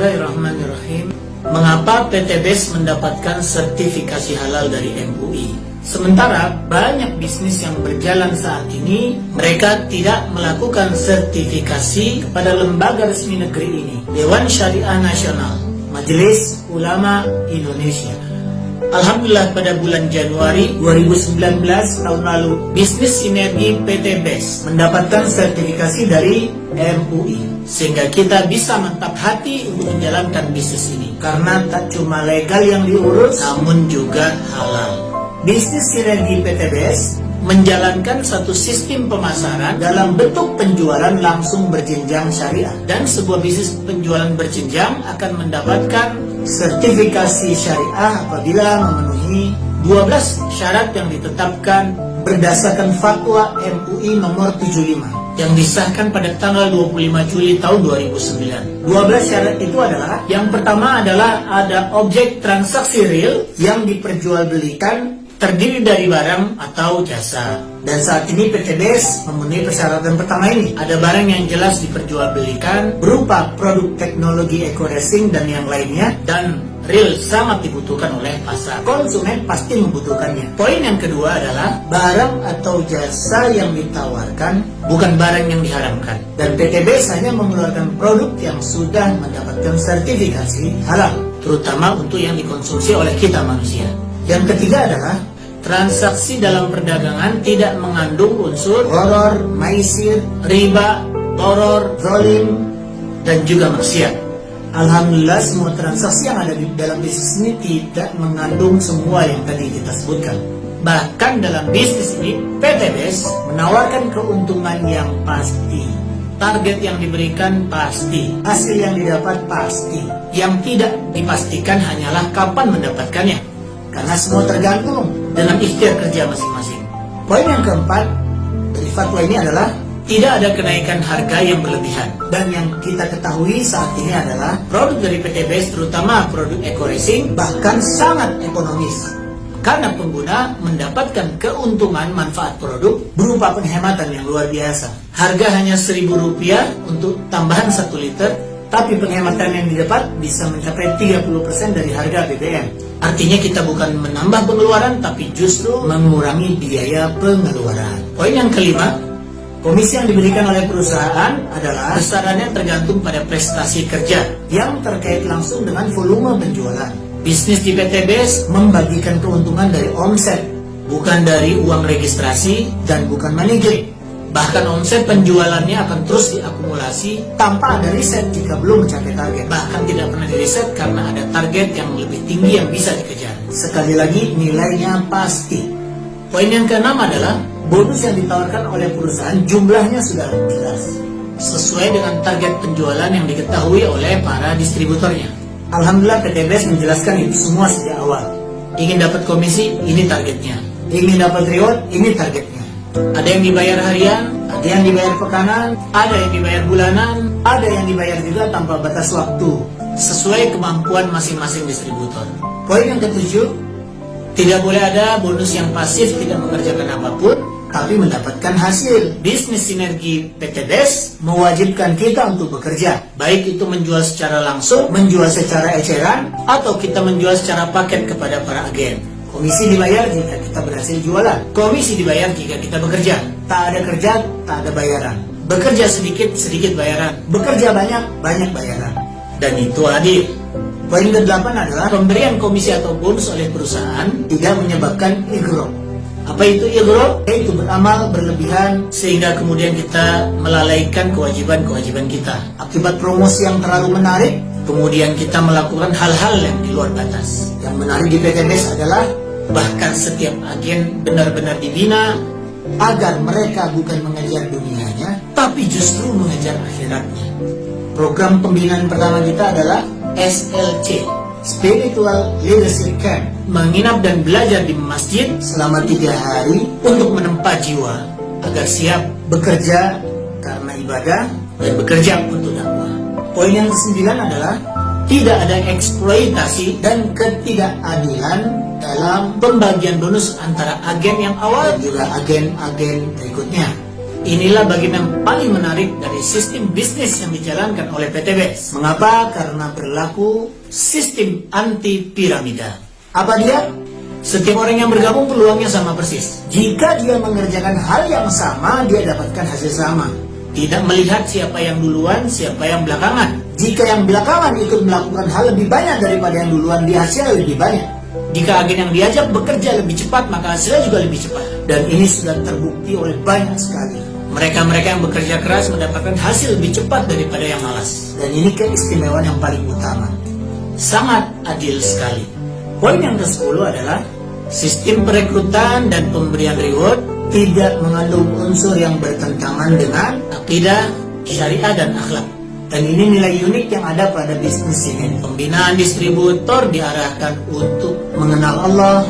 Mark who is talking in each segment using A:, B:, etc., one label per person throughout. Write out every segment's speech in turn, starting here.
A: Bismillahirrahmanirrahim. Mengapa PT BES mendapatkan sertifikasi halal dari MUI? Sementara banyak bisnis yang berjalan saat ini, mereka tidak melakukan sertifikasi kepada lembaga resmi negeri ini, Dewan Syariah Nasional, Majelis Ulama Indonesia. Alhamdulillah pada bulan Januari 2019 tahun lalu, bisnis sinergi PT BES mendapatkan sertifikasi dari MUI, sehingga kita bisa mantap hati untuk menjalankan bisnis ini, karena tak cuma legal yang diurus, namun juga halal. Bisnis sinergi PT BES menjalankan satu sistem pemasaran dalam bentuk penjualan langsung berjenjang syariah, dan sebuah bisnis penjualan berjenjang akan mendapatkan sertifikasi syariah apabila memenuhi 12 syarat yang ditetapkan berdasarkan fatwa MUI nomor 75 yang disahkan pada tanggal 25 Juli tahun 2009. 12 syarat itu adalah, yang pertama adalah ada objek transaksi real yang diperjualbelikan terdiri dari barang atau jasa. Dan saat ini PT BES memenuhi persyaratan pertama ini. Ada barang yang jelas diperjualbelikan berupa produk teknologi eco-racing dan yang lainnya, dan real sangat dibutuhkan oleh pasar. Konsumen pasti membutuhkannya. Poin yang kedua adalah barang atau jasa yang ditawarkan bukan barang yang diharamkan. Dan PT BES hanya mengeluarkan produk yang sudah mendapatkan sertifikasi halal, terutama untuk yang dikonsumsi oleh kita manusia. Yang ketiga adalah transaksi dalam perdagangan tidak mengandung unsur gharar, maisir, riba, doror, zalim, dan juga maksiat. Alhamdulillah semua transaksi yang ada di dalam bisnis ini tidak mengandung semua yang tadi kita sebutkan. Bahkan dalam bisnis ini PT BES menawarkan keuntungan yang pasti, target yang diberikan pasti, hasil yang didapat pasti. Yang tidak dipastikan hanyalah kapan mendapatkannya, karena semua tergantung dengan ikhtiar kerja masing-masing. Poin yang keempat dari fatwa ini adalah tidak ada kenaikan harga yang berlebihan. Dan yang kita ketahui saat ini adalah produk dari PT BES, terutama produk eco-racing, bahkan sangat ekonomis, karena pengguna mendapatkan keuntungan manfaat produk berupa penghematan yang luar biasa. Harga hanya Rp1.000 untuk tambahan 1 liter, tapi penghematan yang didapat bisa mencapai 30% dari harga BBM. Artinya kita bukan menambah pengeluaran, tapi justru mengurangi biaya pengeluaran. Poin yang kelima, komisi yang diberikan oleh perusahaan adalah besarannya tergantung pada prestasi kerja yang terkait langsung dengan volume penjualan. Bisnis di PT BES membagikan keuntungan dari omset, bukan dari uang registrasi dan bukan money. Bahkan omset penjualannya akan terus diakumulasi tanpa ada riset jika belum mencapai target. Bahkan tidak pernah diriset karena ada target yang lebih tinggi yang bisa dikejar. Sekali lagi, nilainya pasti. Poin yang keenam adalah bonus yang ditawarkan oleh perusahaan jumlahnya sudah jelas, sesuai dengan target penjualan yang diketahui oleh para distributornya. Alhamdulillah PT BES menjelaskan itu semua sejak awal. Ingin dapat komisi, ini targetnya. Ingin dapat reward, ini targetnya. Ada yang dibayar harian, ada yang dibayar pekanan, ada yang dibayar bulanan, ada yang dibayar juga tanpa batas waktu, sesuai kemampuan masing-masing distributor. Poin yang ketujuh, tidak boleh ada bonus yang pasif, tidak mengerjakan apapun, tapi mendapatkan hasil. Bisnis sinergi PT BES mewajibkan kita untuk bekerja, baik itu menjual secara langsung, menjual secara eceran, atau kita menjual secara paket kepada para agen. Komisi dibayar jika kita berhasil jualan. Komisi dibayar jika kita bekerja. Tak ada kerja, tak ada bayaran. Bekerja sedikit, sedikit bayaran. Bekerja banyak, banyak bayaran. Dan itu adil. Poin ke-8 adalah pemberian komisi atau bonus oleh perusahaan tidak menyebabkan ighro. Apa itu ighro? Yaitu beramal berlebihan sehingga kemudian kita melalaikan kewajiban-kewajiban kita. Akibat promosi yang terlalu menarik, kemudian kita melakukan hal-hal yang di luar batas. Yang menarik di PT BES adalah bahkan setiap agen benar-benar dibina agar mereka bukan mengejar dunianya, tapi justru mengejar akhiratnya. Program pembinaan pertama kita adalah SLC, Spiritual Leadership Camp, menginap dan belajar di masjid selama 3 hari untuk menempa jiwa agar siap bekerja karena ibadah dan bekerja untuk dakwah. Poin yang ke-9 adalah tidak ada eksploitasi dan ketidakadilan dalam pembagian bonus antara agen yang awal dan juga agen-agen berikutnya. Inilah bagian yang paling menarik dari sistem bisnis yang dijalankan oleh PT BES. Mengapa? Karena berlaku sistem anti piramida. Apa dia? Setiap orang yang bergabung peluangnya sama persis. Jika dia mengerjakan hal yang sama, dia dapatkan hasil sama. Tidak melihat siapa yang duluan, siapa yang belakangan. Jika yang belakangan ikut melakukan hal lebih banyak daripada yang duluan, dia hasilnya lebih banyak. Jika agen yang diajak bekerja lebih cepat, maka hasilnya juga lebih cepat. Dan ini sudah terbukti oleh banyak sekali. Mereka-mereka yang bekerja keras mendapatkan hasil lebih cepat daripada yang malas. Dan ini keistimewaan yang paling utama. Sangat adil sekali. Poin yang ke-10 adalah sistem perekrutan dan pemberian reward tidak mengandung unsur yang bertentangan dengan akidah, syariah, dan akhlak. Dan ini nilai unik yang ada pada bisnis ini. Pembinaan distributor diarahkan untuk mengenal Allah,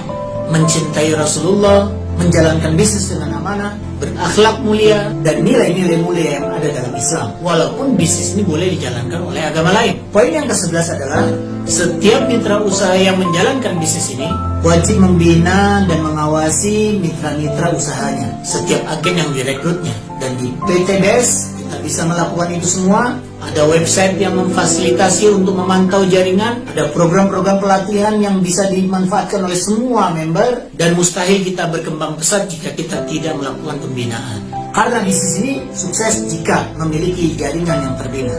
A: mencintai Rasulullah, menjalankan bisnis dengan amanah, berakhlak mulia, dan nilai-nilai mulia yang ada dalam Islam. Walaupun bisnis ini boleh dijalankan oleh agama lain. Poin yang ke-11 adalah setiap mitra usaha yang menjalankan bisnis ini wajib membina dan mengawasi mitra-mitra usahanya, setiap agen yang direkrutnya. Dan di PT BES kita bisa melakukan itu semua. Ada website yang memfasilitasi untuk memantau jaringan, ada program-program pelatihan yang bisa dimanfaatkan oleh semua member, dan mustahil kita berkembang pesat jika kita tidak melakukan pembinaan. Karena bisnis ini sukses jika memiliki jaringan yang terbina.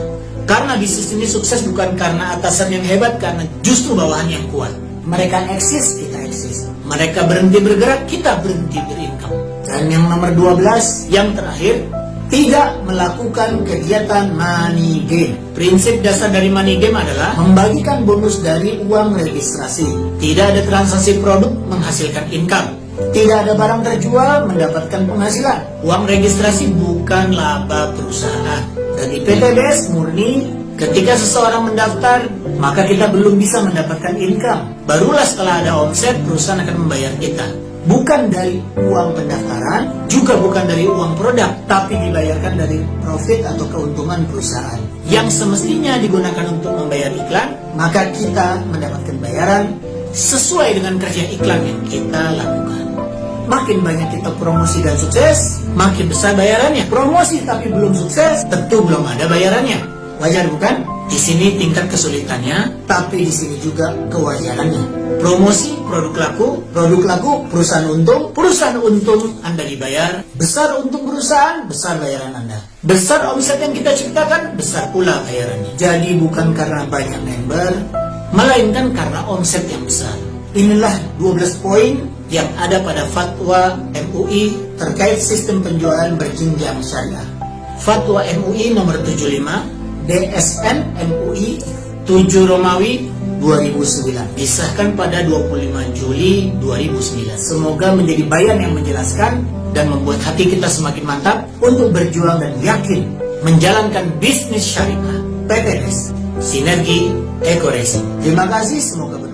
A: Karena bisnis ini sukses bukan karena atasan yang hebat, karena justru bawahan yang kuat. Mereka eksis, kita eksis. Mereka berhenti bergerak, kita berhenti berincome. Dan yang nomor 12, yang terakhir, tidak melakukan kegiatan money game. Prinsip dasar dari money game adalah membagikan bonus dari uang registrasi. Tidak ada transaksi produk menghasilkan income. Tidak ada barang terjual mendapatkan penghasilan. Uang registrasi bukan laba perusahaan. Dan di PT BES murni, ketika seseorang mendaftar, maka kita belum bisa mendapatkan income. Barulah setelah ada omset, perusahaan akan membayar kita. Bukan dari uang pendaftaran, juga bukan dari uang produk, tapi dibayarkan dari profit atau keuntungan perusahaan yang semestinya digunakan untuk membayar iklan. Maka kita mendapatkan bayaran sesuai dengan kerja iklan yang kita lakukan. Makin banyak kita promosi dan sukses, makin besar bayarannya. Promosi tapi belum sukses, tentu belum ada bayarannya. Wajar bukan? Di sini tingkat kesulitannya, tapi di sini juga kewajarannya. Promosi, produk laku, perusahaan untung, Anda dibayar. Besar untung perusahaan, besar bayaran Anda. Besar omset yang kita ciptakan, besar pula bayarannya. Jadi bukan karena banyak member, melainkan karena omset yang besar. Inilah 12 poin yang ada pada fatwa MUI terkait sistem penjualan berjenjang syariah. Fatwa MUI nomor 75 DSN MUI 7 Romawi 2009, disahkan pada 25 Juli 2009. Semoga menjadi bayan yang menjelaskan dan membuat hati kita semakin mantap untuk berjuang dan yakin menjalankan bisnis syariah. PT BES, Sinergi Eco Racing. Terima kasih, semoga bermanfaat.